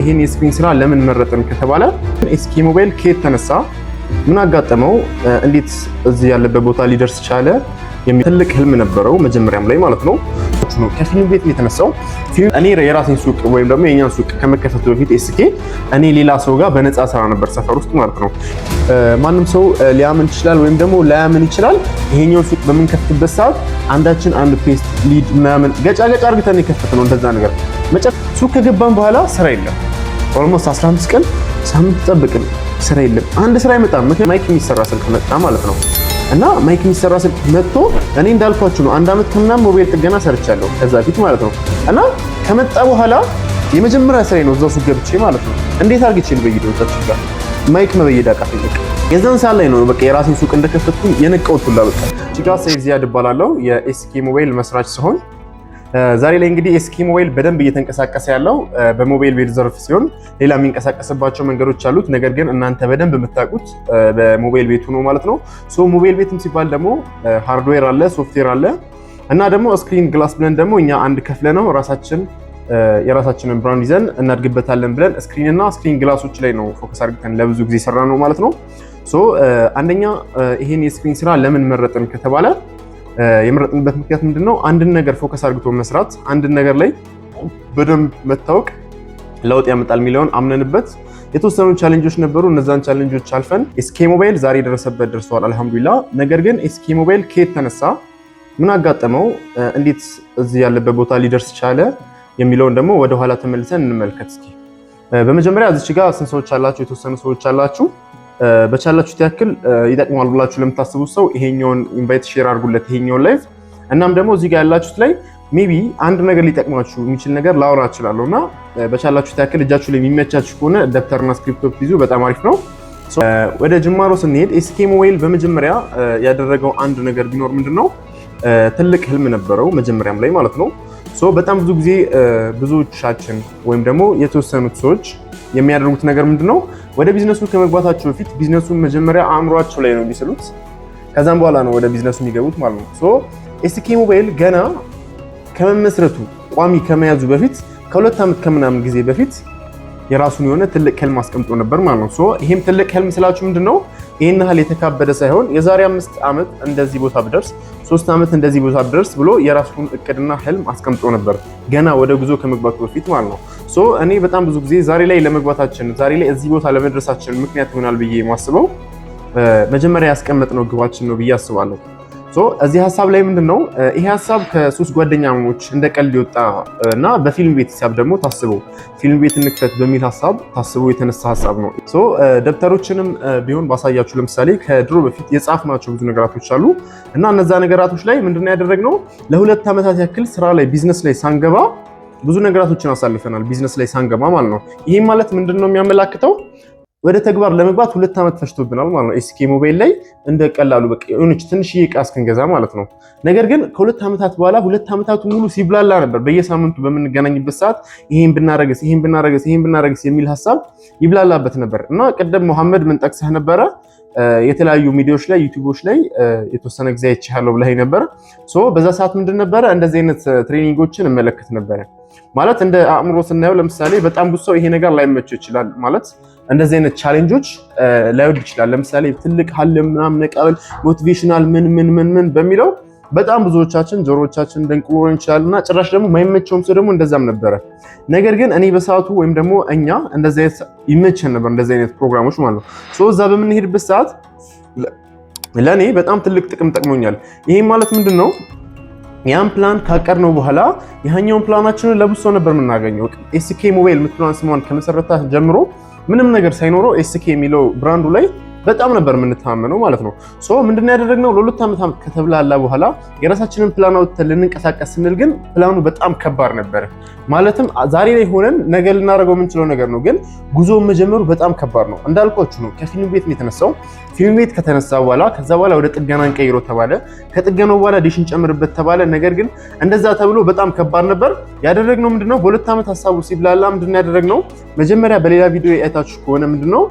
ይሄን የስክሪን ስራ ለምን መረጥን ከተባለ ኤስኬ ሞባይል ከየት ተነሳ፣ ምን አጋጠመው፣ እንዴት እዚህ ያለበት ቦታ ሊደርስ ቻለ የሚል ትልቅ ህልም ነበረው መጀመሪያም ላይ ማለት ነው። ከፊልም ቤት የተነሳው እኔ የራሴን ሱቅ ወይም ደግሞ የኛን ሱቅ ከመከፈቱ በፊት ኤስኬ እኔ ሌላ ሰው ጋር በነፃ ስራ ነበር ሰፈር ውስጥ ማለት ነው። ማንም ሰው ሊያምን ይችላል ወይም ደግሞ ላያምን ይችላል። ይሄኛው ሱቅ በምንከፍትበት ሰዓት አንዳችን አንድ ፔስት ሊድ ምናምን ገጫ አርግተን የከፈትነው እንደዛ ነገር ሱቅ ከገባን በኋላ ስራ የለም። ኦልሞስት 15 ቀን ሳምንት ጠብቅን ስራ የለም። አንድ ስራ አይመጣም። ምክንያቱም ማይክ የሚሰራ ስልክ መጣ ማለት ነው። እና ማይክ የሚሰራ ስልክ መጥቶ እኔ እንዳልኳችሁ ነው 1 አመት ከምናምን ሞባይል ጥገና ሰርቻለሁ ከዛ ፊት ማለት ነው። እና ከመጣ በኋላ የመጀመሪያ ስራዬ ነው እዛው ሱቅ ገብቼ ማለት ነው። እንዴት አድርጌ ልበይደው እዛችሁ ጋር ማይክ መበየድ አቃተኝ። የዛን ሰዓት ላይ ነው በቃ የራሴን ሱቅ እንደከፈትኩኝ የነቀውት ሁላ በቃ። ቺጋ ሰይድ ዚያድ እባላለሁ የኤስኬ ሞባይል መስራች ሲሆን ዛሬ ላይ እንግዲህ ኤስኬ ሞባይል በደንብ እየተንቀሳቀሰ ያለው በሞባይል ቤት ዘርፍ ሲሆን ሌላ የሚንቀሳቀስባቸው መንገዶች አሉት። ነገር ግን እናንተ በደንብ የምታውቁት በሞባይል ቤቱ ነው ማለት ነው። ሶ ሞባይል ቤትም ሲባል ደግሞ ሃርድዌር አለ፣ ሶፍትዌር አለ እና ደግሞ ስክሪን ግላስ ብለን ደግሞ እኛ አንድ ከፍለ ነው የራሳችንን ብራንድ ይዘን እናድግበታለን ብለን ስክሪን እና ስክሪን ግላሶች ላይ ነው ፎከስ አድርገን ለብዙ ጊዜ ሰራ ነው ማለት ነው። ሶ አንደኛ ይሄን የስክሪን ስራ ለምን መረጥን ከተባለ የመረጥንበት ምክንያት ምንድነው? አንድን ነገር ፎከስ አድርጎ መስራት፣ አንድን ነገር ላይ በደንብ መታወቅ ለውጥ ያመጣል የሚለውን አምነንበት የተወሰኑ ቻሌንጆች ነበሩ። እነዛን ቻሌንጆች አልፈን ኤስኬ ሞባይል ዛሬ ደረሰበት ደርሷል አልহামዱሊላህ። ነገር ግን ኤስኬ ሞባይል ከየት ተነሳ፣ ምን አጋጠመው፣ እንዴት እዚህ ያለበት ቦታ ሊደርስ ቻለ የሚለውን ደግሞ ወደ ኋላ ተመልሰን እንመልከት እስኪ። በመጀመሪያ እዚህ ጋር ስንት ሰዎች አላችሁ? የተወሰኑ ሰዎች አላችሁ። በቻላችሁት ያክል ይጠቅማል ብላችሁ ለምታስቡት ሰው ይሄኛውን ኢንቫይት ሼር አድርጉለት ይሄኛውን ላይቭ። እናም ደግሞ እዚህ ጋር ያላችሁት ላይ ሜቢ አንድ ነገር ሊጠቅማችሁ የሚችል ነገር ላወራ እችላለሁና በቻላችሁት ያክል እጃችሁ ላይ የሚመቻችሁ ከሆነ ደብተርና ስክሪፕቶ ይዙ፣ በጣም አሪፍ ነው። ወደ ጅማሮ ስንሄድ ኤስኬ ሞባይል በመጀመሪያ ያደረገው አንድ ነገር ቢኖር ምንድነው? ትልቅ ህልም ነበረው መጀመሪያም ላይ ማለት ነው። በጣም ብዙ ጊዜ ብዙዎቻችን ወይም ደግሞ የተወሰኑት ሰዎች የሚያደርጉት ነገር ምንድነው? ወደ ቢዝነሱ ከመግባታቸው በፊት ቢዝነሱን መጀመሪያ አእምሯቸው ላይ ነው የሚስሉት። ከዛም በኋላ ነው ወደ ቢዝነሱ የሚገቡት ማለት ነው። ኤስኬ ሞባይል ገና ከመመስረቱ ቋሚ ከመያዙ በፊት ከ2 ዓመት ከምናምን ጊዜ በፊት የራሱን የሆነ ትልቅ ህልም አስቀምጦ ነበር ማለት ነው። ይሄም ትልቅ ህልም ስላችሁ ምንድነው? ይሄን ያህል የተካበደ ሳይሆን የዛሬ 5 ዓመት እንደዚህ ቦታ ብደርስ፣ 3 ዓመት እንደዚህ ቦታ ብደርስ ብሎ የራሱን እቅድና ህልም አስቀምጦ ነበር ገና ወደ ጉዞ ከመግባቱ በፊት ማለት ነው። እኔ በጣም ብዙ ጊዜ ዛሬ ላይ ለመግባታችን ዛሬ ላይ እዚህ ቦታ ለመድረሳችን ምክንያት ይሆናል ብዬ የማስበው መጀመሪያ ያስቀመጥነው ግባችን ነው ብዬ አስባለሁ። እዚህ ሀሳብ ላይ ምንድነው ይሄ ሀሳብ ከ3 ጓደኛሞች እንደ ቀልድ የወጣ እና በፊልም ቤት ሂሳብ ደግሞ ታስቦ ፊልም ቤት እንክፈት በሚል ሀሳብ ታስቦ የተነሳ ሀሳብ ነው። ደብተሮችንም ቢሆን ባሳያችሁ ለምሳሌ ከድሮ በፊት የጻፍናቸው ብዙ ነገራቶች አሉ እና እነዛ ነገራቶች ላይ ምንድነው ያደረግነው ለ2 ዓመታት ያክል ስራ ላይ ቢዝነስ ላይ ሳንገባ ብዙ ነገራቶችን አሳልፈናል። ቢዝነስ ላይ ሳንገባ ማለት ነው። ይሄ ማለት ምንድነው የሚያመላክተው? ወደ ተግባር ለመግባት 2 ዓመት ፈጅቶብናል ማለት ነው። ኤስኬ ሞባይል ላይ እንደቀላሉ በቃ የሆነች ትንሽዬ ዕቃ እስክንገዛ ማለት ነው። ነገር ግን ከ2 ዓመታት በኋላ 2 ዓመታቱ ሙሉ ሲብላላ ነበር። በየሳምንቱ በምንገናኝበት ሰዓት ይሄን ብናረግስ የሚል ሀሳብ ይብላላበት ነበር እና ቀደም መሐመድ ምን ጠቅሰህ ነበረ? የተለያዩ ሚዲያዎች ላይ ዩቲዩቦች ላይ የተወሰነ ጊዜ አይቻለሁ ብለህ ነበር። በዛ ሰዓት ምንድን ነበረ እንደዚህ አይነት ትሬኒንጎችን እመለከት ነበረ። ማለት እንደ አእምሮ ስናየው ለምሳሌ በጣም ብዙ ሰው ይሄ ነገር ላይመቸው ይችላል። ማለት እንደዚህ አይነት ቻሌንጆች ላይወድ ይችላል። ለምሳሌ ትልቅ ሀልም ምናምን መቀበል ሞቲቬሽናል ምን በሚለው በጣም ብዙዎቻችን ጆሮዎቻችን ደንቅሮን ይችላልና ጭራሽ ደግሞ ማይመቸውም ሰው ደግሞ እንደዛም ነበረ። ነገር ግን እኔ በሰዓቱ ወይም ደግሞ እኛ እንደዚህ አይነት ይመቸን ነበር እንደዚህ አይነት ፕሮግራሞች ማለት ነው። እዛ በምንሄድበት ሰዓት ለኔ በጣም ትልቅ ጥቅም ጠቅሞኛል። ይሄ ማለት ምንድነው? ያን ፕላን ካቀድነው በኋላ ያኛውን ፕላናችንን ለብሶ ነበር የምናገኘው። ኤስኬ ሞባይል የምትለዋን ስሟን ከመሰረታ ጀምሮ ምንም ነገር ሳይኖረው ኤስኬ የሚለው ብራንዱ ላይ በጣም ነበር የምንተማመነው ማለት ነው። ምንድነው ያደረግነው? ለ2 ዓመት ከተብላላ በኋላ የራሳችንን ፕላን አውጥተን ልንንቀሳቀስ ስንል ግን ፕላኑ በጣም ከባድ ነበር። ማለትም ዛሬ ላይ ሆነን ነገ ልናደርገው የምንችለው ነገር ነው፣ ግን ጉዞ መጀመሩ በጣም ከባድ ነው። እንዳልኳችሁ ነው ከፊልም ቤት ነው የተነሳው። ፊልም ቤት ከተነሳ በኋላ ከዛ በኋላ ወደ ጥገና እንቀይሮ ተባለ። ከጥገናው በኋላ ዲሽን ጨምርበት ተባለ። ነገር ግን እንደዛ ተብሎ በጣም ከባድ ነበር። ያደረግነው ምንድነው? በ2 ዓመት ሀሳቡ ሲብላላ ምንድነው ያደረግነው? መጀመሪያ በሌላ ቪዲዮ አይታችሁ ከሆነ ምንድነው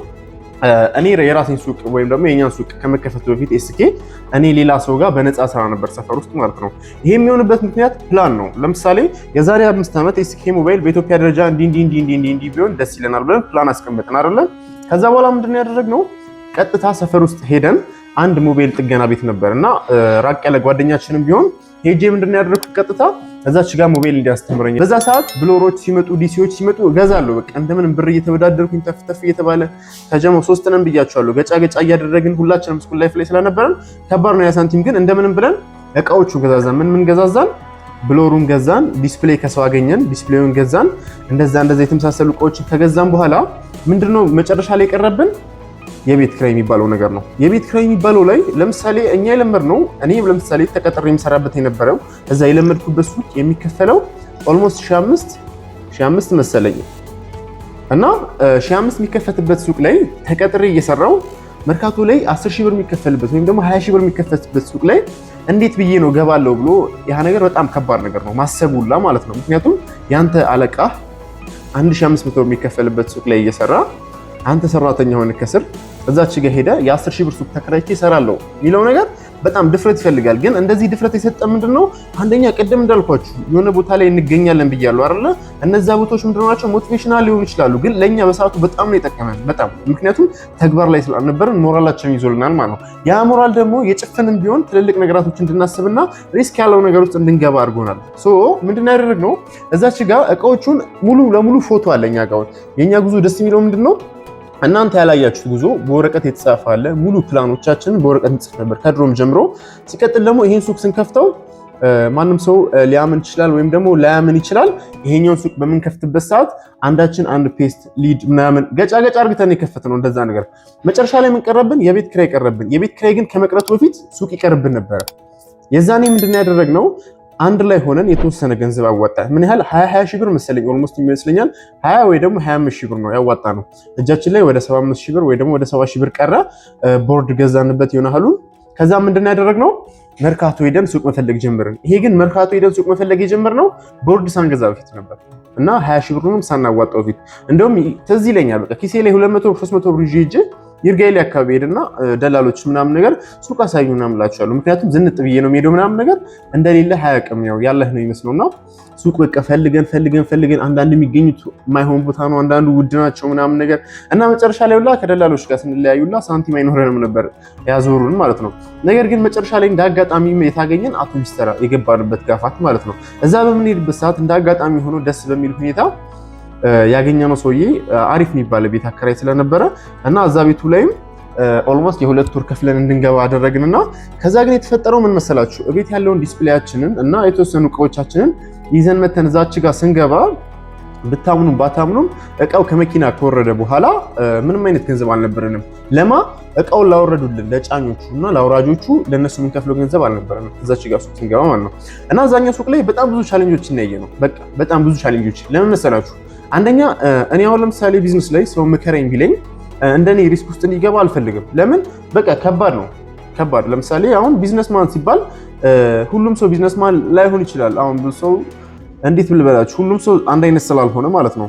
እኔ የራሴን ሱቅ ወይም ደግሞ የኛን ሱቅ ከመከፈቱ በፊት ኤስኬ እኔ ሌላ ሰው ጋር በነፃ ስራ ነበር ሰፈር ውስጥ ማለት ነው። ይሄ የሚሆንበት ምክንያት ፕላን ነው። ለምሳሌ የዛሬ 5 ዓመት ኤስኬ ሞባይል በኢትዮጵያ ደረጃ እንዲ ቢሆን ደስ ይለናል ብለን ፕላን አስቀምጠን አይደለ? ከዛ በኋላ ምንድነው ያደረግነው? ቀጥታ ሰፈር ውስጥ ሄደን አንድ ሞባይል ጥገና ቤት ነበርና ራቅ ያለ ጓደኛችንም ቢሆን ሄጄ ምንድነው ያደረኩት? ቀጥታ እዛች ጋር ሞባይል እንዲያስተምረኝ። በዛ ሰዓት ብሎሮች ሲመጡ ዲሲዎች ሲመጡ እገዛለሁ። በቃ እንደምንም ብር እየተወዳደርኩኝ ተፍተፍ እየተባለ ተጀመው 3 ነን ብያቸዋለሁ። ገጫ እያደረግን ሁላችንም ስኩል ላይፍ ላይ ስለነበረን ከባድ ነው ያ ሳንቲም። ግን እንደምንም ብለን እቃዎቹን ገዛዛን። ምን ገዛዛን? ብሎሩን ገዛን። ዲስፕሌይ ከሰው አገኘን፣ ዲስፕሌዩን ገዛን። እንደዛ የተመሳሰሉ እቃዎችን ከገዛን በኋላ ምንድነው መጨረሻ ላይ የቀረብን? የቤት ክራይ የሚባለው ነገር ነው። የቤት ክራይ የሚባለው ላይ ለምሳሌ እኛ የለመድነው እኔ ለምሳሌ ተቀጥሬ የምሰራበት የነበረው እዛ የለመድኩበት ሱቅ የሚከፈለው ኦልሞስት 1500 መሰለኝ እና 1500 የሚከፈትበት ሱቅ ላይ ተቀጥሬ እየሰራው መርካቶ ላይ 10000 ብር የሚከፈልበት ወይም ደግሞ 20000 ብር የሚከፈልበት ሱቅ ላይ እንዴት ብዬ ነው ገባለው ብሎ ያ ነገር በጣም ከባድ ነገር ነው ማሰቡላ ማለት ነው። ምክንያቱም ያንተ አለቃ 1500 ብር የሚከፈልበት ሱቅ ላይ እየሰራ አንተ ሰራተኛ ሆነ ከስር እዛች ጋር ሄደ የ10000 ብር ሱቅ ተከራይቼ እሰራለሁ የሚለው ነገር በጣም ድፍረት ይፈልጋል። ግን እንደዚህ ድፍረት የሰጠ ምንድነው? አንደኛ ቅድም እንዳልኳችሁ የሆነ ቦታ ላይ እንገኛለን ብያለሁ አይደለ? እነዛ ቦታዎች ምንድናቸው? ሞቲቬሽናል ሊሆኑ ይችላሉ። ግን ለኛ በሰዓቱ በጣም ነው የጠቀመን በጣም ምክንያቱም ተግባር ላይ ስላልነበርን ሞራላችን ይዞልናል ማለት ነው። ያ ሞራል ደግሞ የጭፍንም ቢሆን ትልልቅ ነገራቶች እንድናስብና ሪስክ ያለው ነገር ውስጥ እንድንገባ አድርጎናል። ሶ ምንድነው ያደረግነው? እዛች ጋር እቃዎቹን ሙሉ ለሙሉ ፎቶ አለኛ ጋር የኛ ጉዞ ደስ የሚለው ምንድነው? እናንተ ያላያችሁት ጉዞ በወረቀት የተጻፈ አለ። ሙሉ ፕላኖቻችንን በወረቀት እንጽፍ ነበር ከድሮም ጀምሮ። ሲቀጥል ደግሞ ይሄን ሱቅ ስንከፍተው ማንም ሰው ሊያምን ይችላል ወይም ደግሞ ላያምን ይችላል። ይሄኛውን ሱቅ በምንከፍትበት ሰዓት አንዳችን አንድ ፔስት ሊድ ምናምን ገጫ አርግተን የከፈትነው እንደዛ ነገር። መጨረሻ ላይ ምን ቀረብን? የቤት ኪራይ ቀረብን። የቤት ኪራይ ግን ከመቅረቱ በፊት ሱቅ ይቀርብን ነበር። የዛኔ ምንድነው ያደረግነው? አንድ ላይ ሆነን የተወሰነ ገንዘብ አዋጣ። ምን ያህል 20 ሺህ ብር መሰለኝ ኦልሞስት ይመስለኛል 20 ወይ ደግሞ 25 ሺህ ብር ነው ያዋጣ ነው። እጃችን ላይ ወደ 75 ሺህ ብር ወይ ደግሞ ወደ 70 ሺህ ብር ቀረ። ቦርድ ገዛንበት ይሆናሉ። ከዛ ምንድነው ያደረግነው? መርካቶ ሄደን ሱቅ መፈለግ ጀመርን። ይሄ ግን መርካቶ ሄደን ሱቅ መፈለግ የጀመርነው ቦርድ ሳንገዛ በፊት ነበር እና 20 ሺህ ብሩንም ሳናዋጣው በፊት። እንደውም ትዝ ይለኛል በቃ ኪሴ ላይ 200 300 ብር ይዤ ይርጋይሌ አካባቢ ሄድና ደላሎች ምናምን ነገር ሱቅ አሳዩ ምናምን እላቸዋለሁ። ምክንያቱም ዝንጥ ብዬ ነው የምሄደው ምናምን ነገር እንደሌለ ሀያቅም ያው ያለህ ነው ይመስለውና ሱቅ በቃ ፈልገን አንዳንድ የሚገኙት የማይሆን ቦታ ነው፣ አንዳንዱ ውድ ናቸው ምናምን ነገር እና መጨረሻ ላይ ሁላ ከደላሎች ጋር ስንለያዩላ ሳንቲም አይኖረንም ነበር ያዞሩን ማለት ነው። ነገር ግን መጨረሻ ላይ እንዳጋጣሚ የታገኘን አውቶቡስ ተራ የገባንበት ጋፋት ማለት ነው። እዛ በምንሄድበት ሰዓት እንዳጋጣሚ ሆኖ ደስ በሚል ሁኔታ ያገኘነው ሰውዬ አሪፍ የሚባል ቤት አከራይ ስለነበረ እና እዛ ቤቱ ላይም ኦልሞስት የ2 ወር ከፍለን እንድንገባ አደረግንና ከዛ ግን የተፈጠረው ምን መሰላችሁ? እቤት ያለውን ዲስፕሌያችንን እና የተወሰኑ እቃዎቻችንን ይዘን መተን እዛች ጋር ስንገባ ብታምኑም ባታምኑም እቃው ከመኪና ከወረደ በኋላ ምንም አይነት ገንዘብ አልነበረንም። ለማ እቃውን ላወረዱልን ለጫኞቹ እና ለአውራጆቹ ለነሱ የምንከፍለው ገንዘብ አልነበረንም። እዛች ጋር ሱቅ ስንገባ ማለት ነው። እና አዛኛው ሱቅ ላይ በጣም ብዙ ቻሌንጆች እናያየ ነው። በቃ በጣም ብዙ ቻሌንጆች ለምን መሰላችሁ? አንደኛ እኔ አሁን ለምሳሌ ቢዝነስ ላይ ሰው ምከረኝ ቢለኝ እንደኔ ሪስክ ውስጥ እንዲገባ አልፈልግም። ለምን? በቃ ከባድ ነው። ለምሳሌ አሁን ቢዝነስማን ሲባል ሁሉም ሰው ቢዝነስማን ላይሆን ይችላል። አሁን ብዙ ሰው እንዴት ልበላችሁ፣ ሁሉም ሰው አንድ አይነት ስላልሆነ ማለት ነው።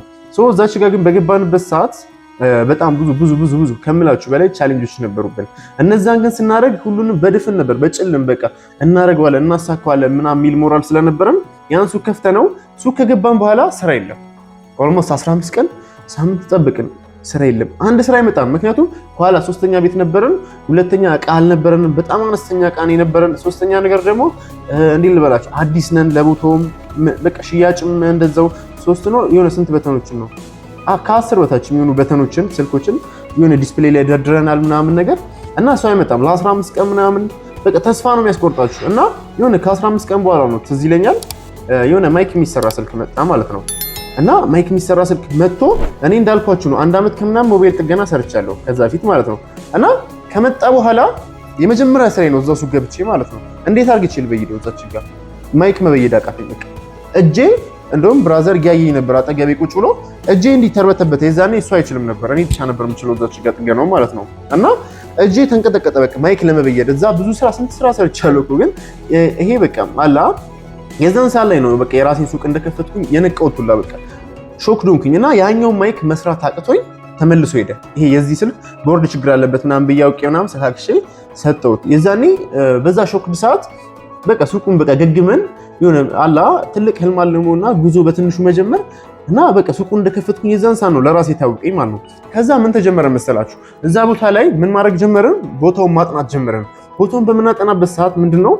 እዛች ጋር ግን በገባንበት ሰዓት በጣም ብዙ ከምላችሁ በላይ ቻሌንጆች ነበሩብን። እነዛን ግን ስናደርግ ሁሉንም በድፍን ነበር በጭልም በቃ እናደርገዋለን እናሳካዋለን ምናምን የሚል ሞራል ስለነበረን ያን ሱቅ ከፍተነው ሱቅ ከገባን በኋላ ስራ የለም። ኦልሞስት 15 ቀን ሳምንት ጠብቅን፣ ስራ የለም። አንድ ስራ አይመጣም። ምክንያቱም ኋላ ሶስተኛ ቤት ነበረን፣ ሁለተኛ እቃ አልነበረንም፣ በጣም አነስተኛ እቃ ነው የነበረን። ሶስተኛ ነገር ደግሞ እንዴት ልበላችሁ አዲስ ነን ለቦታውም በቃ ሽያጭም እንደዛው ሶስት ነው የሆነ ስንት በተኖችን ነው ከ10 በታች የሚሆኑ በተኖችን ስልኮችን የሆነ ዲስፕሌይ ላይ ደርድረናል ምናምን ነገር እና ሰው አይመጣም ለ15 ቀን ምናምን በቃ ተስፋ ነው የሚያስቆርጣችሁ። እና የሆነ ከ15 ቀን በኋላ ነው ትዝ ይለኛል የሆነ ማይክ የሚሰራ ስልክ መጣ ማለት ነው። እና ማይክ የሚሰራ ስልክ መጥቶ እኔ እንዳልኳችሁ ነው 1 ዓመት ከምናምን ሞባይል ጥገና ሰርቻለሁ ከዛ ፊት ማለት ነው። እና ከመጣ በኋላ የመጀመሪያ ስራዬ ነው እዛው ሱቅ ገብቼ ማለት ነው። እንዴት አድርጌ ልበይደው እዛች ጋር ማይክ መበየድ አቃተኝ። በቃ እጄ እንደውም ብራዘር ያየኝ ነበር አጠገቤ ቁጭ ብሎ እጄ እንዲተርበተበት የዛኔ እሱ አይችልም ነበር እኔ ብቻ ነበር የምችለው እዛች ጋር ጥገናው ማለት ነው። እና እጄ ተንቀጠቀጠ በቃ ማይክ ለመበየድ እዛ ብዙ ስራ ስንት ስራ ሰርቻለሁ እኮ ግን ይሄ በቃ አላ የዛን ሰዓት ላይ ነው በቃ የራሴን ሱቅ እንደከፈትኩኝ የነቀውት ሁላ በቃ ሾክ ዶንኩኝ። እና ያኛው ማይክ መስራት አቅቶኝ ተመልሶ ሄደ። ይሄ የዚህ ስልክ ቦርድ ችግር አለበት ምናምን ብዬ አውቄ ምናምን ሰካክሼ ሰጠሁት። የዛኔ በዛ ሾክድ ሰዓት በቃ ሱቁን በቃ ገግመን የሆነ አላ ትልቅ ህልም አለሙና ጉዞ በትንሹ መጀመር እና በቃ ሱቁን እንደከፈትኩኝ የዛን ሰዓት ነው ለራሴ ታውቀኝ ማለት ነው። ከዛ ምን ተጀመረ መሰላችሁ? እዛ ቦታ ላይ ምን ማድረግ ጀመርን? ቦታውን ማጥናት ጀመርን። ቦታውን በምናጠናበት ሰዓት ምንድነው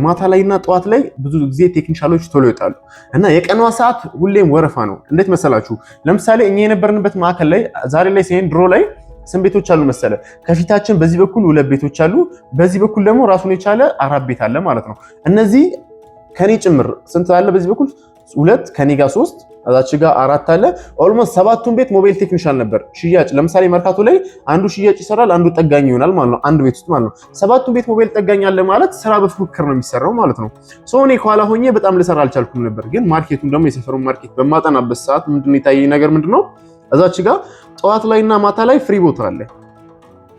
ማታ ላይና ጠዋት ላይ ብዙ ጊዜ ቴክኒሻሎች ቶሎ ይወጣሉ እና የቀኗ ሰዓት ሁሌም ወረፋ ነው። እንዴት መሰላችሁ? ለምሳሌ እኛ የነበርንበት ማዕከል ላይ ዛሬ ላይ ሲሄን ድሮ ላይ ስንት ቤቶች አሉ መሰለ? ከፊታችን በዚህ በኩል 2 ቤቶች አሉ፣ በዚህ በኩል ደግሞ ራሱን የቻለ 4 ቤት አለ ማለት ነው። እነዚህ ከኔ ጭምር ስንት አለ? በዚህ በኩል 2 ከኔ ጋር 3 አዛች ጋር 4 አለ። ኦልሞስት 7ቱን ቤት ሞባይል ቴክኒሻል ነበር። ሽያጭ ለምሳሌ መርካቶ ላይ አንዱ ሽያጭ ይሰራል፣ አንዱ ጠጋኝ ይሆናል ማለት ነው፣ አንድ ቤት ውስጥ ማለት ነው። 7ቱን ቤት ሞባይል ጠጋኝ አለ ማለት ስራ በፉክክር ነው የሚሰራው ማለት ነው። ሶ እኔ ከኋላ ሆኜ በጣም ልሰራ አልቻልኩም ነበር። ግን ማርኬቱን ደግሞ የሰፈሩን ማርኬት በማጠናበት ሰዓት ምንድነው የታየኝ ነገር ምንድነው? እዛች ጋር ጠዋት ላይና ማታ ላይ ፍሪ ቦታ አለ።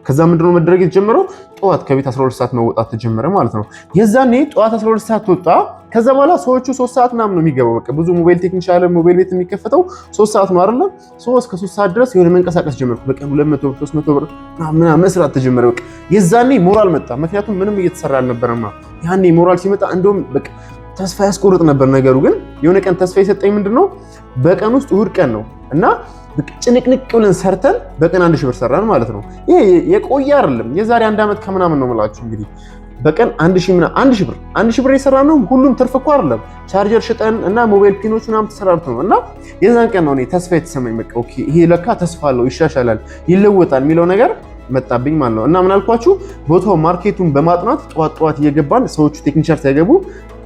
ከዛ ምንድነው መደረግ የተጀመረው? ጠዋት ከቤት 12 ሰዓት መውጣት ተጀመረ ማለት ነው። የዛኔ ጠዋት 12 ሰዓት ወጣ። ከዛ በኋላ ሰዎቹ 3 ሰዓት ምናምን ነው የሚገባው። በቃ ብዙ ሞባይል ቴክኒሻል ሞባይል ቤት የሚከፈተው 3 ሰዓት ነው አይደል? እስከ 3 ሰዓት ድረስ የሆነ መንቀሳቀስ ጀመርኩ። በቃ 200 ብር 300 ብር ምናምን መስራት ተጀመረ። በቃ የዛኔ ሞራል መጣ። ምክንያቱም ምንም እየተሰራ አልነበረማ። ያኔ ሞራል ሲመጣ እንደውም በቃ ተስፋ ያስቆርጥ ነበር ነገሩ። ግን የሆነ ቀን ተስፋ የሰጠኝ ምንድነው በቀን ውስጥ እሑድ ቀን ነው እና ጭንቅንቅ ብለን ሰርተን በቀን 1000 ብር ሰራን ማለት ነው። ይሄ የቆየ አይደለም፣ የዛሬ 1 ዓመት ከምናምን ነው የምላችሁ። እንግዲህ በቀን 1000 ብር የሰራነው ሁሉም ትርፍ እኮ አይደለም። ቻርጀር ሽጠን እና ሞባይል ፒኖች ምናምን ተሰራርቶ ነው። እና የዛን ቀን ነው እኔ ተስፋ የተሰማኝ። በቃ ኦኬ ይሄ ለካ ተስፋ አለው፣ ይሻሻላል፣ ይለወጣል የሚለው ነገር መጣብኝ ማለት ነው። እና ምን አልኳችሁ? ቦታው ማርኬቱን በማጥናት ጠዋት እየገባን ሰዎቹ ቴክኒሻል ሳይገቡ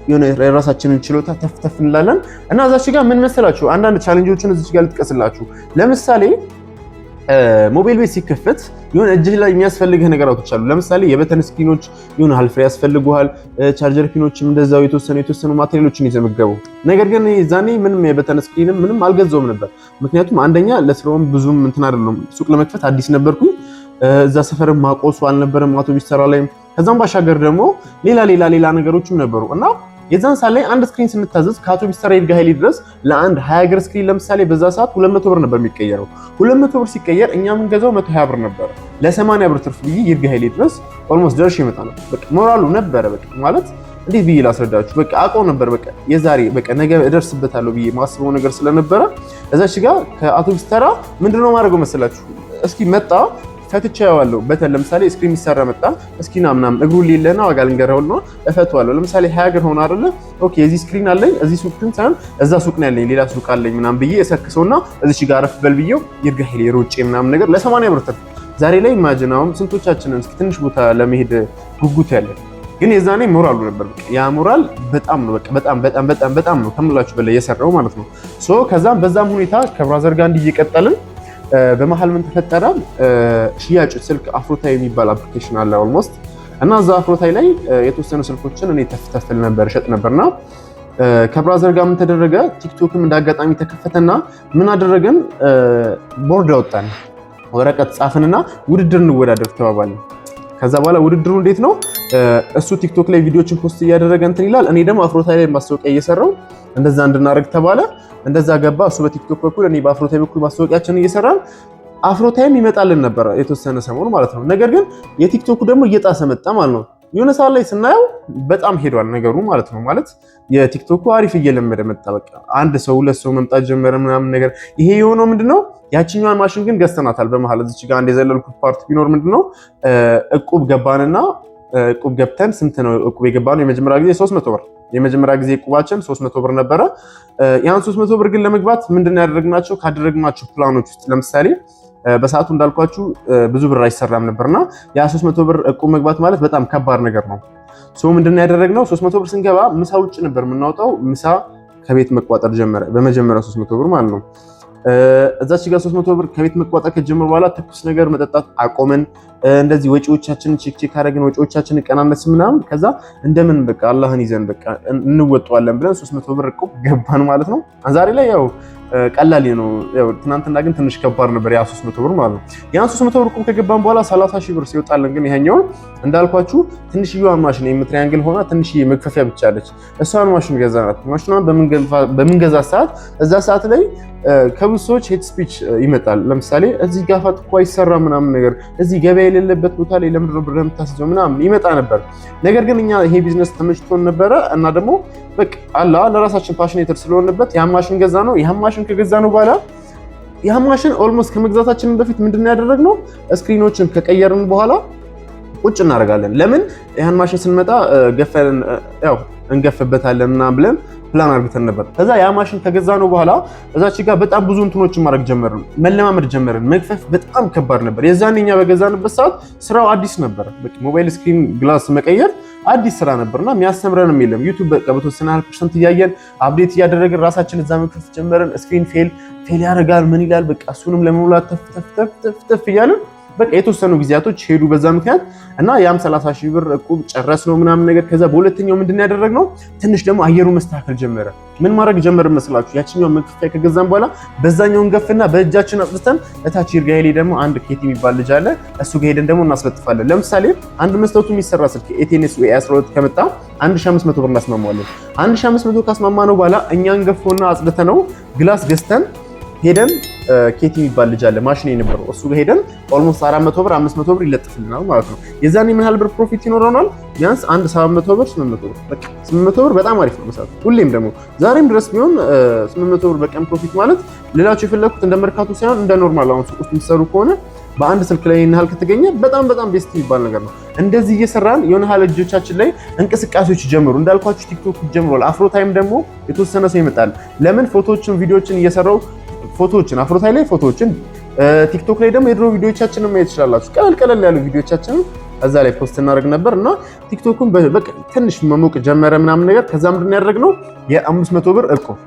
የሆነ የራሳችንን ችሎታ ተፍተፍ እንላለን። እና እዛች ጋር ምን መሰላችሁ? አንዳንድ ቻሌንጆችን እዚች ጋር ልጥቀስላችሁ። ለምሳሌ ሞባይል ቤት ሲከፈት የሆነ እጅህ ላይ የሚያስፈልግህ ነገራቶች አሉ። ለምሳሌ የበተን ስክሪኖች የሆነ ሀልፍሬ ያስፈልጉሃል። ቻርጀር ፒኖችም እንደዛው የተወሰኑ ማቴሪያሎችን ይዘመገቡ። ነገር ግን ዛኔ ምንም የበተን ስክሪንም ምንም አልገዛውም ነበር። ምክንያቱም አንደኛ ለስራውም ብዙም እንትን አይደለም፣ ሱቅ ለመክፈት አዲስ ነበርኩኝ። እዛ ሰፈርም ማቆሱ አልነበረም አውቶቢስ ተራ ላይ። ከዛም ባሻገር ደግሞ ሌላ ነገሮችም ነበሩ እና የዛን ሰዓት ላይ አንድ ስክሪን ስንታዘዝ ከአውቶቢስ ተራ ይርጋ ኃይሌ ድረስ ለአንድ 20 እግር ስክሪን ለምሳሌ በዛ ሰዓት 200 ብር ነበር የሚቀየረው። 200 ብር ሲቀየር እኛ የምንገዛው 120 ብር ነበር። ለ80 ብር ትርፍ ብዬ ይርጋ ኃይሌ ድረስ ኦልሞስት ደርሼ ይመጣ ነው። በቃ ሞራሉ ነበረ። በቃ ማለት እንዴት ብዬ ላስረዳችሁ? በቃ አውቀው ነበር። በቃ የዛሬ በቃ ነገ እደርስበታለሁ ብዬ ማስበው ነገር ስለነበረ እዛች ጋር ከአውቶቢስ ተራ ምንድነው ማድረገው መሰላችሁ? እስኪ መጣ ፈትቻለሁ። በተን ለምሳሌ ስክሪን የሚሰራ መጣ እስኪና ምናምን እግሩ ሊለና ዋጋ ልንገረው ነው እፈቷለሁ። ለምሳሌ 20 እግር ሆነ አይደለ? ኦኬ እዚህ ስክሪን አለኝ፣ እዚህ ሱቅ ግን ሳይሆን እዛ ሱቅ ነው ያለኝ፣ ሌላ ሱቅ አለኝ ምናምን ብዬ እሰክሰውና እዚህ ጋር አረፍ በል ብዬው ይርጋ ኃይሌ ሮጬ ምናምን ነገር ለ80 ብር ትርፍ። ዛሬ ላይ ኢማጂን አሁን ስንቶቻችንን እስኪ ትንሽ ቦታ ለመሄድ ጉጉት ያለን፣ ግን የዛኔ ሞራሉ ነበር። ያ ሞራል በጣም ነው በቃ በጣም ነው ከምላችሁ በላይ የሰራው ማለት ነው። ሶ ከዛም በዛም ሁኔታ ከብራዘር ጋር እንዲቀጠልን በመሃል ምን ተፈጠረ? ሽያጭ ስልክ አፍሮታይ የሚባል አፕሊኬሽን አለ ኦልሞስት። እና እዛ አፍሮታይ ላይ የተወሰኑ ስልኮችን እኔ ተፍተፍል ነበር ሸጥ ነበርና ከብራዘር ጋር ምን ተደረገ? ቲክቶክም እንዳጋጣሚ ተከፈተና ምን አደረገን? ቦርድ አወጣን፣ ወረቀት ጻፍንና ውድድር እንወዳደር ተባባልን። ከዛ በኋላ ውድድሩ እንዴት ነው? እሱ ቲክቶክ ላይ ቪዲዮችን ፖስት እያደረገ እንትን ይላል፣ እኔ ደግሞ አፍሮታይ ላይ ማስታወቂያ እየሰራው እንደዛ እንድናደርግ ተባለ። እንደዛ ገባ። እሱ በቲክቶክ በኩል እኔ በአፍሮታይ በኩል ማስታወቂያችንን እየሰራን አፍሮታይም ይመጣልን ነበር የተወሰነ ሰሞኑ ማለት ነው። ነገር ግን የቲክቶኩ ደግሞ እየጣሰ መጣ ማለት ነው። የሆነ ሰዓት ላይ ስናየው በጣም ሄዷል ነገሩ ማለት ነው። ማለት የቲክቶኩ አሪፍ እየለመደ መጣ። በቃ አንድ ሰው ሁለት ሰው መምጣት ጀመረ ምናምን ነገር። ይሄ የሆነው ምንድነው? ያቺኛዋን ማሽን ግን ገዝተናታል በመሃል። እዚች ጋር አንድ የዘለልኩት ፓርት ቢኖር ምንድነው? እቁብ ገባንና እቁብ ገብተን ስንት ነው እቁብ የገባነው? የመጀመሪያ ጊዜ 300 ብር የመጀመሪያ ጊዜ እቁባችን 300 ብር ነበረ። ያን 300 ብር ግን ለመግባት ምንድነው ያደረግናቸው? ካደረግናቸው ፕላኖች ውስጥ ለምሳሌ በሰዓቱ እንዳልኳችሁ ብዙ ብር አይሰራም ነበርና ያ 300 ብር እቁብ መግባት ማለት በጣም ከባድ ነገር ነው። ምንድነው ያደረግነው? 300 ብር ስንገባ ምሳ ውጭ ነበር የምናወጣው። ምሳ ከቤት መቋጠር ጀመረ። በመጀመሪያ 300 ብር ማለት ነው። እዛች ጋር 300 ብር ከቤት መቋጠር ከጀመረ በኋላ ትኩስ ነገር መጠጣት አቆመን። እንደዚህ ወጪዎቻችንን ቼክ አደረግን። ወጪዎቻችንን ቀናነስ ምናምን። ከዛ እንደምን በቃ አላህን ይዘን በቃ እንወጣዋለን ብለን 300 ብር እቁብ ገባን ማለት ነው። ዛሬ ላይ ያው ቀላል ነው። ያው ትናንትና ግን ትንሽ ከባድ ነበር ያ 300 ብር ማለት ነው። ያን 300 ብር እቁብ ከገባን በኋላ 30 ሺህ ብር ሲወጣልን ግን ይሄኛውን እንዳልኳችሁ ትንሽዬዋ ማሽን የምትሪያንግል ሆና ትንሽዬ መክፈፊያ ብቻ አለች። እሷን ማሽን ገዛናት። ማሽኗን በምንገዛ ሰዓት እዛ ሰዓት ላይ በብዙ ሰዎች ሄት ስፒች ይመጣል። ለምሳሌ እዚህ ጋፋት እኮ አይሰራ ምናምን ነገር እዚህ ገበያ የሌለበት ቦታ ላይ ለምንድን ነው ብር የምታስይዘው ምናምን ይመጣ ነበር። ነገር ግን እኛ ይሄ ቢዝነስ ተመችቶን ነበረ እና ደግሞ በቃ አላ ለራሳችን ፓሽኔተር ስለሆነበት ያን ማሽን ገዛ ነው። ያን ማሽን ከገዛ ነው በኋላ ያን ማሽን ኦልሞስት ከመግዛታችን በፊት ምንድነው ያደረግነው ስክሪኖችን ከቀየርን በኋላ ቁጭ እናደርጋለን። ለምን ያን ማሽን ስንመጣ ገፈን ያው እንገፍበታለን እና ብለን ፕላን አድርገን ነበር። ከዛ ያ ማሽን ከገዛ ነው በኋላ እዛች ጋር በጣም ብዙ እንትኖችን ማድረግ ጀመርን፣ መለማመድ ጀመርን። መግፈፍ በጣም ከባድ ነበር። የዛኔ እኛ በገዛንበት ሰዓት ስራው አዲስ ነበር። በቃ ሞባይል ስክሪን ግላስ መቀየር አዲስ ስራ ነበርና የሚያስተምረንም የለም። ዩቲዩብ በቃ በተወሰነ % እያየን አፕዴት እያደረግን ራሳችን እዛ መክፈፍ ጀመርን። ስክሪን ፌል ያደርጋል ምን ይላል በቃ እሱንም ለመሙላት ተፍ እያልን በቃ የተወሰኑ ጊዜያቶች ሄዱ በዛ ምክንያት እና ያም 30,000 ብር እቁብ ጨረስነው ምናምን ነገር። ከዛ በሁለተኛው ምንድነው ያደረግነው ትንሽ ደግሞ አየሩ መስተካከል ጀመረ። ምን ማድረግ ጀመርን መስላችሁ? ያቺኛው መክፈያ ከገዛን በኋላ በዛኛው እንገፍና በእጃችን አጥልተን እታች ይርጋ ሄሌ ደግሞ አንድ ኬቲ የሚባል ልጅ አለ እሱ ጋር ሄደን ደግሞ እናስለጥፋለን። ለምሳሌ አንድ መስታወቱ የሚሰራ ስልክ ኤቴንኤስ ወይ 12 ከመጣ 1500 ብር እናስማማዋለን። 1500 ካስማማነው በኋላ እኛ እንገፈውና አጽድተነው ግላስ ገዝተን ሄደን ኬቲ የሚባል ልጅ አለ ማሽን የነበረው እሱ ጋር ሄደን ኦልሞስት 400 ብር 500 ብር ይለጥፍልናል ማለት ነው። የዛኔ ምን ያህል ብር ፕሮፊት ይኖረናል? ቢያንስ አንድ 700 ብር 800 ብር በቃ 800 ብር በጣም አሪፍ ነው መሳት። ሁሌም ደግሞ ዛሬም ድረስ ቢሆን 800 ብር በቀን ፕሮፊት ማለት ሌላችሁ የፈለኩት እንደ መርካቶ ሳይሆን እንደ ኖርማል አሁን ሱቅ ውስጥ የሚሰሩ ከሆነ በአንድ ስልክ ላይ ይህን ያህል ከተገኘ በጣም ቤስት የሚባል ነገር ነው። እንደዚህ እየሰራን የሆነ ያህል ልጆቻችን ላይ እንቅስቃሴዎች ጀምሩ። እንዳልኳችሁ ቲክቶክ ጀምሯል። አፍሮ ታይም ደግሞ የተወሰነ ሰው ይመጣል። ለምን ፎቶዎችን ቪዲዮዎችን እየሰራው ፎቶዎችን አፍሮታይ ላይ ፎቶዎችን ቲክቶክ ላይ ደግሞ የድሮ ቪዲዮዎቻችንን ማየት ትችላላችሁ። ቀለል ያሉ ቪዲዮዎቻችንን እዛ ላይ ፖስት እናደርግ ነበር እና ቲክቶክን በቃ ትንሽ መሞቅ ጀመረ ምናምን ነገር። ከዛ ምንድን ያደረግነው የ500 ብር እቁብ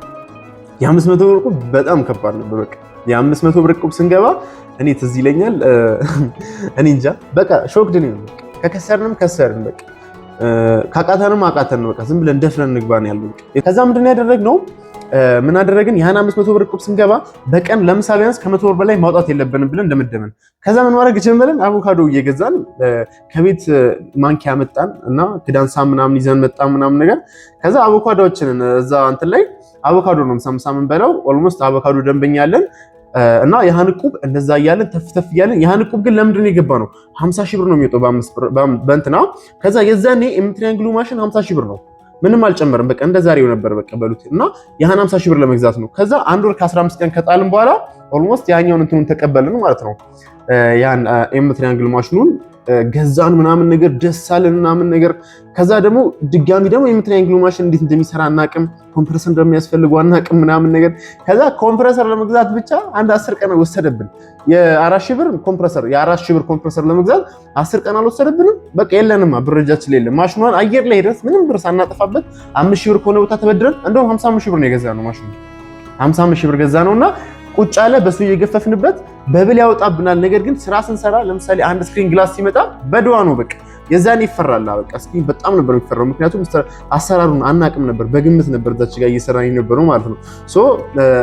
የ500 ብር እቁብ በጣም ከባድ ነበር። በቃ የ500 ብር እቁብ ስንገባ እኔ ትዝ ይለኛል እኔ እንጃ በቃ ሾክድ ነው። በቃ ከከሰርንም ከሰርን በቃ ካቃተንም አቃተን ነው። በቃ ዝም ብለን ደፍረን እንግባን ያለው። ከዛ ምንድን ያደረግነው ምን አደረግን? ያን 500 ብር እቁብ ስንገባ በቀን ለምሳ ቢያንስ ከ100 ብር በላይ ማውጣት የለብንም ብለን እንደመደመን። ከዛ ምን ማድረግ ጀመርን? አቮካዶ እየገዛን ከቤት ማንኪያ መጣን እና ክዳንሳ ምናምን ይዘን መጣን ምናምን ነገር። ከዛ አቮካዶዎችንን እዛ እንትን ላይ አቮካዶ ነው ምሳ የምንበላው። ኦልሞስት አቮካዶ ደንበኛ አለን እና ያን እቁብ እንደዛ እያለን ተፍተፍ እያለን ያን እቁብ ግን ለምንድን ነው የገባ ነው 50,000 ብር ነው የሚወጣው በእንትና። ከዛ የዛኔ ኤምትሪያንግሉ ማሽን 50,000 ብር ነው ምንም አልጨመርም። በቃ እንደ ዛሬው ነበር በቃ በሉት እና ያን 50,000 ብር ለመግዛት ነው። ከዛ አንድ ወር ከ15 ቀን ከጣልን በኋላ ኦልሞስት ያኛውን እንትኑን ተቀበልን ማለት ነው። ያን ኤም ትሪያንግል ማሽኑን ገዛን ምናምን ነገር ደስ አለን ምናምን ነገር። ከዛ ደግሞ ድጋሚ ደግሞ ኤም ትሪያንግል ማሽን እንዴት እንደሚሰራ አናቅም፣ ኮምፕረሰር እንደሚያስፈልገው አናቅም ምናምን ነገር። ከዛ ኮምፕረሰር ለመግዛት ብቻ አንድ 10 ቀን ወሰደብን። የ4,000 ብር ኮምፕረሰር ለመግዛት 10 ቀን አልወሰደብንም። በቃ የለንማ ብር እጃችን ላይ የለም። ማሽኗን አየር ላይ ድረስ ምንም ብር ሳናጠፋበት 5,000 ብር ከሆነ ቦታ ተበድረን እንደውም 55,000 ብር ነው የገዛነው። ማሽኑ 55,000 ብር ገዛነውና ቁጭ አለ በሱ እየገፈፍንበት በብል ያወጣብናል። ነገር ግን ስራ ስንሰራ ለምሳሌ አንድ ስክሪን ግላስ ሲመጣ በድዋ ነው በቃ የዛኔ ይፈራል። በቃ ስክሪን በጣም ነበር የሚፈራው፣ ምክንያቱም አሰራሩን አናቅም ነበር። በግምት ነበር እዛች ጋር እየሰራን የነበረው ማለት ነው።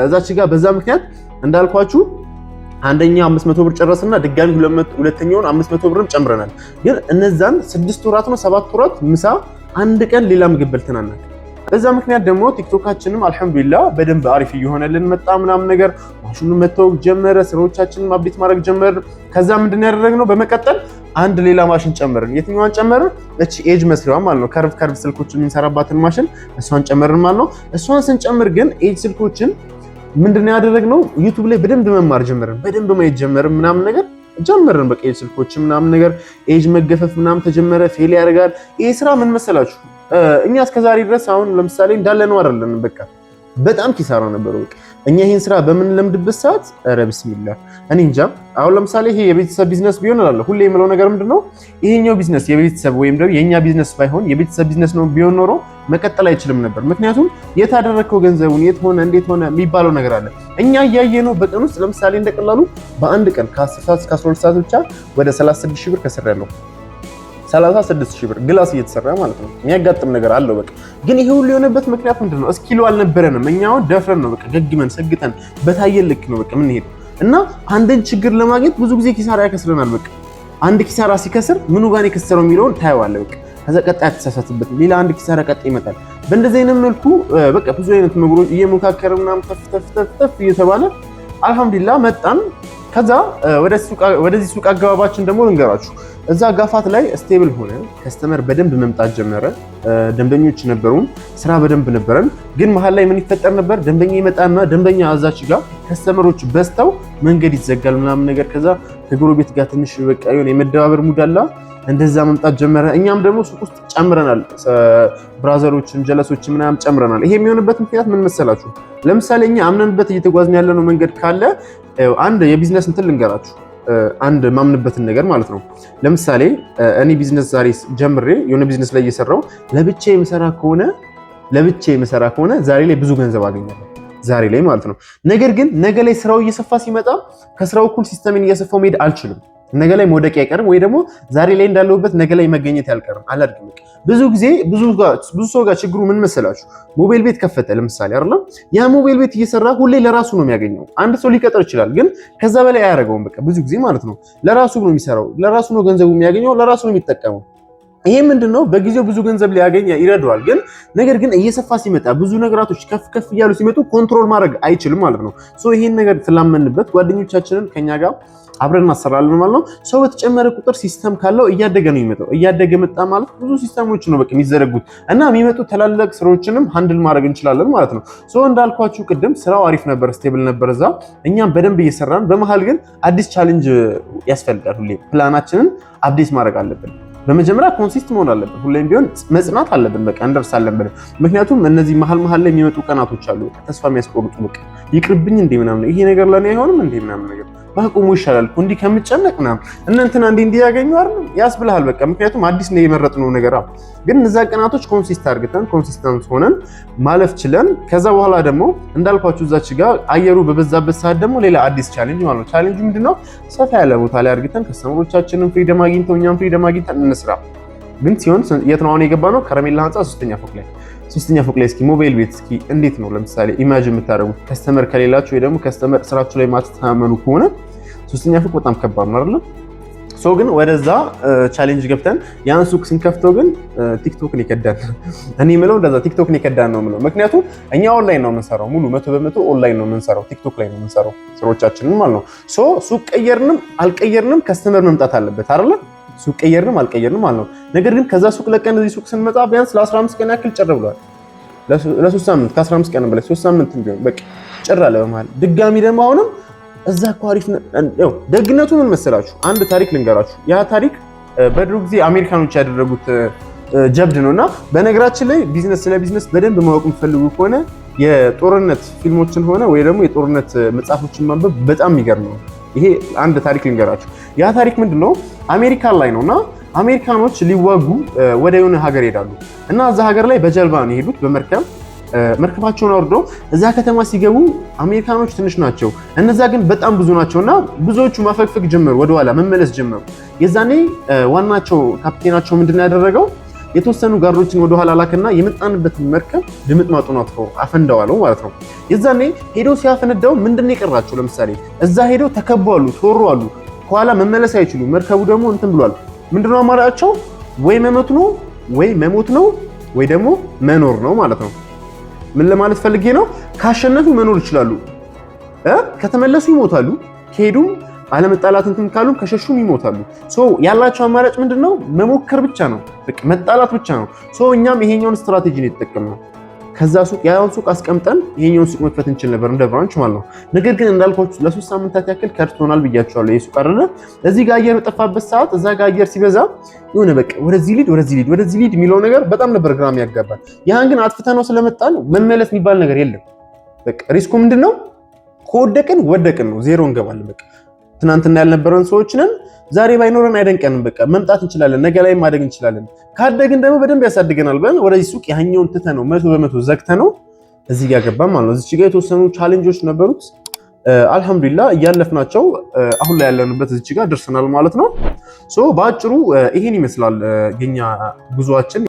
እዛች ጋር በዛ ምክንያት እንዳልኳችሁ አንደኛ 500 ብር ጨረስና ድጋሚ ሁለተኛውን 500 ብርም ጨምረናል። ግን እነዛን 6 ወራት ነው 7 ወራት ምሳ አንድ ቀን ሌላ ምግብ በልተን አናውቅም። በዛ ምክንያት ደግሞ ቲክቶካችንም አልሐምዱሊላህ በደንብ አሪፍ እየሆነልን መጣ ምናምን ነገር። ማሽኑ መተዋወቅ ጀመረ፣ ስራዎቻችንን አፕዴት ማድረግ ጀመረ። ከዛ ምንድን ያደረግነው በመቀጠል አንድ ሌላ ማሽን ጨመርን። የትኛዋን ጨመርን? እቺ ኤጅ መስሪያዋ ማለት ነው። ከርቭ ስልኮችን የምንሰራባትን ማሽን እሷን ጨመርን ማለት ነው። እሷን ስንጨምር ግን ኤጅ ስልኮችን ምንድነው ያደረግነው? ዩቲዩብ ላይ በደንብ መማር ጀመርን፣ በደንብ ማየት ጀመርን ምናምን ነገር ጀመርን። በቃ ኤጅ ስልኮች ምናምን ነገር ኤጅ መገፈፍ ምናምን ተጀመረ። ፌል ያደርጋል ይሄ ስራ። ምን መሰላችሁ እኛ እስከዛሬ ድረስ አሁን ለምሳሌ እንዳለ ነው አይደለም፣ በቃ በጣም ኪሳራ ነበር። በቃ እኛ ይሄን ስራ በምንለምድበት ሰዓት ኧረ ቢስሚላህ እኔ እንጃ። አሁን ለምሳሌ ይሄ የቤተሰብ ቢዝነስ ቢሆን እላለሁ ሁሌ የምለው ነገር ምንድነው ይሄኛው ቢዝነስ የቤተሰብ ወይም ደግሞ የኛ ቢዝነስ ባይሆን የቤተሰብ ቢዝነስ ነው ቢሆን ኖሮ መቀጠል አይችልም ነበር። ምክንያቱም የት አደረግከው ገንዘቡን የት ሆነ እንዴት ሆነ የሚባለው ነገር አለ። እኛ እያየነው በቀን ውስጥ ለምሳሌ እንደቀላሉ በአንድ ቀን ከ10 ሰዓት እስከ 12 ሰዓት ብቻ ወደ 36,000 ብር ከሰራለሁ። 36,000 ብር ግላስ እየተሰራ ማለት ነው። የሚያጋጥም ነገር አለው። በቃ ግን ይሄ ሁሉ የሆነበት ምክንያት ምንድነው? እስኪሉ አልነበረንም። እኛው ደፍረን ነው በቃ ገግመን ሰግተን በታየን ልክ ነው በቃ ምን ሄድ እና አንድን ችግር ለማግኘት ብዙ ጊዜ ኪሳራ ያከስረናል። በቃ አንድ ኪሳራ ሲከስር ምኑ ጋር የከሰረው የሚለውን ታየዋለህ። በቃ ከዛ ቀጣይ አትሳሳትበት፣ ሌላ አንድ ኪሳራ ቀጣይ ይመጣል። በእንደዚህ አይነት መልኩ በቃ ብዙ አይነት ነገሮች እየሞካከረ ምናምን ተፍ እየተባለ አልহামዱሊላህ መጣን። ከዛ ወደዚህ ሱቅ አገባባችን ደግሞ ልንገራችሁ። እዛ ጋፋት ላይ ስቴብል ሆነ፣ ከስተመር በደንብ መምጣት ጀመረ። ደንበኞች ነበሩን፣ ስራ በደንብ ነበረን። ግን መሀል ላይ ምን ይፈጠር ነበር? ደንበኛ ይመጣና ደንበኛ አዛች ጋር ከስተመሮች በዝተው መንገድ ይዘጋል ምናምን ነገር። ከዛ ከጎረቤት ጋር ትንሽ በቃ የሆነ የመደባበር ሙድ አለ፣ እንደዛ መምጣት ጀመረ። እኛም ደግሞ ሱቅ ውስጥ ጨምረናል፣ ብራዘሮችን ጀለሶችን ምናምን ጨምረናል። ይሄ የሚሆንበት ምክንያት ምን መሰላችሁ? ለምሳሌ እኛ አምነንበት እየተጓዝን ያለነው መንገድ ካለ አንድ የቢዝነስ እንትን ልንገራችሁ፣ አንድ ማምንበትን ነገር ማለት ነው። ለምሳሌ እኔ ቢዝነስ ዛሬ ጀምሬ የሆነ ቢዝነስ ላይ እየሰራው ለብቻዬ የምሰራ ከሆነ ዛሬ ላይ ብዙ ገንዘብ አገኛለሁ፣ ዛሬ ላይ ማለት ነው። ነገር ግን ነገ ላይ ስራው እየሰፋ ሲመጣ ከስራው እኩል ሲስተምን እየሰፋው መሄድ አልችልም። ነገ ላይ መውደቅ አይቀርም፣ ወይ ደግሞ ዛሬ ላይ እንዳለሁበት ነገ ላይ መገኘት ያልቀርም አላድግም። ብዙ ጊዜ ብዙ ሰው ጋር ችግሩ ምን መሰላችሁ? ሞባይል ቤት ከፈተ ለምሳሌ አይደል? ያ ሞባይል ቤት እየሰራ ሁሌ ለራሱ ነው የሚያገኘው። አንድ ሰው ሊቀጥር ይችላል፣ ግን ከዛ በላይ አያደርገውም። በቃ ብዙ ጊዜ ማለት ነው ለራሱ ነው የሚሰራው፣ ለራሱ ነው ገንዘቡ የሚያገኘው፣ ለራሱ ነው የሚጠቀመው። ይሄ ምንድነው? በጊዜው ብዙ ገንዘብ ሊያገኝ ይረዳዋል። ግን ነገር ግን እየሰፋ ሲመጣ ብዙ ነገራቶች ከፍ እያሉ ሲመጡ ኮንትሮል ማድረግ አይችልም ማለት ነው። ይሄን ነገር ስላመንበት ጓደኞቻችንን ከኛ ጋር አብረን እናሰራለን ማለት ነው። ሰው በተጨመረ ቁጥር ሲስተም ካለው እያደገ ነው የሚመጣው። እያደገ መጣ ማለት ብዙ ሲስተሞች ነው በቃ የሚዘረጉት እና የሚመጡ ትላልቅ ስራዎችንም ሃንድል ማድረግ እንችላለን ማለት ነው። እንዳልኳችሁ ቅድም ስራው አሪፍ ነበር፣ ስቴብል ነበር እዛ፣ እኛም በደንብ እየሰራን። በመሃል ግን አዲስ ቻሌንጅ ያስፈልጋል። ሁሌ ፕላናችንን አፕዴት ማድረግ አለብን። በመጀመሪያ ኮንሲስት መሆን አለብን። ሁሌም ቢሆን መጽናት አለብን። በቃ እንደርሳለን ብለን። ምክንያቱም እነዚህ መሃል ላይ የሚመጡ ቀናቶች አሉ፣ ተስፋ የሚያስቆርጡ በቃ ይቅርብኝ እንዴ ምናምን፣ ይሄ ነገር ለኔ አይሆንም እንዴ ምናምን ነገር ባቆሙ ይሻላል እኮ እንዲህ ከምጨነቅ ምናምን እንትና እንዲህ ያገኙ አይደል ያስብልሃል በቃ። ምክንያቱም አዲስ ነው የመረጥነው ነገር። ግን እነዛ ቀናቶች ኮንሲስተንስ ሆነን ማለፍ ችለን ከዛ በኋላ ደግሞ እንዳልኳችሁ እዛች ጋር አየሩ በበዛበት ሰዓት ደግሞ ሌላ አዲስ ቻሌንጅ ማለት ነው። ቻሌንጁ ምንድነው? ሰፋ ያለ ቦታ ላይ አድርገን ከስተመሮቻችንን ፍሪደም አግኝተው እኛም ፍሪደም አግኝተን እንስራ። ግን ሲሆን የት ነው አሁን የገባነው? ከረሜላ ህንፃ ሶስተኛ ፎቅ ላይ እስኪ ሞባይል ቤት እስኪ እንዴት ነው ለምሳሌ ኢማጂን የምታደርጉት? ከስተመር ከሌላችሁ ወይ ደግሞ ከስተመር ስራችሁ ላይ ማትተማመኑ ከሆነ ሶስተኛ ፎቅ በጣም ከባድ ነው አይደል? ግን ወደዛ ቻሌንጅ ገብተን ያን ሱቅ ስንከፍተው ግን ቲክቶክን ይከዳል። እኔ የምለው እንደዛ ቲክቶክን ይከዳል ነው የምለው። ምክንያቱም እኛ ኦንላይን ነው የምንሰራው፣ ሙሉ 100% ኦንላይን ነው የምንሰራው፣ ቲክቶክ ላይ ነው የምንሰራው ስራዎቻችንን ማለት ነው። ሱቅ ቀየርንም አልቀየርንም ከስተመር መምጣት አለበት አይደል? ሱቅ ቀየርንም አልቀየርንም ማለት ነው። ነገር ግን ከዛ ሱቅ ለቀን እዚህ ሱቅ ስንመጣ ቢያንስ ለ15 ቀን ያክል ጭር ብሏል። ለ3 ሳምንት ከ15 ቀን በላይ 3 ሳምንት ቢሆን በቃ ጭር አለ በመሃል። ድጋሚ ደግሞ አሁንም እዛ እኮ አሪፍ ነው። ደግነቱ ምን መሰላችሁ? አንድ ታሪክ ልንገራችሁ። ያ ታሪክ በድሮ ጊዜ አሜሪካኖች ያደረጉት ጀብድ ነውና፣ በነገራችን ላይ ስለ ቢዝነስ በደንብ ማወቅ የምትፈልጉ ከሆነ የጦርነት ፊልሞችን ሆነ ወይ ደግሞ የጦርነት መጽሐፎችን ማንበብ በጣም የሚገርም ነው። ይሄ አንድ ታሪክ ልንገራችሁ። ያ ታሪክ ምንድነው? አሜሪካን ላይ ነውና አሜሪካኖች ሊዋጉ ወደ የሆነ ሀገር ይሄዳሉ እና እዛ ሀገር ላይ በጀልባ ነው የሄዱት፣ በመርከብ መርከባቸውን አውርደው እዛ ከተማ ሲገቡ አሜሪካኖች ትንሽ ናቸው፣ እነዛ ግን በጣም ብዙ ናቸውና ብዙዎቹ ማፈግፈግ ጀመሩ፣ ወደኋላ መመለስ ጀመሩ። የዛኔ ዋናቸው ካፕቴናቸው ምንድነው ያደረገው? የተወሰኑ ጋርዶችን ወደኋላ ላከና የመጣንበትን መርከብ ድምጥማጡን አፈንዳዋለው ማለት ነው። የዛኔ ሄደው ሲያፈነዳው ምንድነው የቀራቸው? ለምሳሌ እዛ ሄደው ተከበዋሉ፣ ተወሯሉ፣ ከኋላ መመለስ አይችሉም። መርከቡ ደግሞ እንትን ብሏል። ምንድነው አማራጫቸው? ወይ መሞት ነው ወይ ደግሞ መኖር ነው ማለት ነው። ምን ለማለት ፈልጌ ነው? ካሸነፉ መኖር ይችላሉ፣ ከተመለሱ ይሞታሉ፣ ከሄዱም አለመጣላት እንትን ካሉ ከሸሹም ይሞታሉ። ያላቸው አማራጭ ምንድነው? መሞከር ብቻ ነው፣ በቃ መጣላት ብቻ ነው። እኛም ይሄኛውን ስትራቴጂ ነው የተጠቀምነው። ከዛ ሱቅ ያን ሱቅ አስቀምጠን ይሄኛውን ሱቅ መክፈት እንችል ነበር እንደ ብራንች ማለት ነው። ነገር ግን እንዳልኳችሁ ለ3 ሳምንታት ያክል ከርቶናል ብያችኋለሁ። የሱቅ አይደለ እዚህ ጋር አየር በጠፋበት ሰዓት እዛ ጋር አየር ሲበዛ የሆነ በቃ ወደዚህ ሊድ የሚለው ነገር በጣም ነበር ግራም ያጋባል። ያን ግን አጥፍተነው ስለመጣን መመለስ የሚባል ነገር የለም። በቃ ሪስኩ ምንድነው? ወደቅን ነው፣ ዜሮ እንገባለን። በቃ ትናንትና ያልነበረን ሰዎች ነን። ዛሬ ባይኖረን አይደንቀንም። በቃ መምጣት እንችላለን፣ ነገ ላይ ማደግ እንችላለን። ካደግን ደግሞ በደንብ ያሳድገናል ብለን ወደዚህ ሱቅ ያኛውን ትተነው 100% ዘግተነው እዚህ ጋር ገባን ማለት ነው። እዚህ ጋር የተወሰኑ ቻሌንጆች ነበሩት። አልহামዱሊላህ እያለፍናቸው አሁን ላይ ያለንበት እዚህ ጋር ደርሰናል ማለት ነው። በአጭሩ ይሄን ይመስላል የኛ ጉዟችን።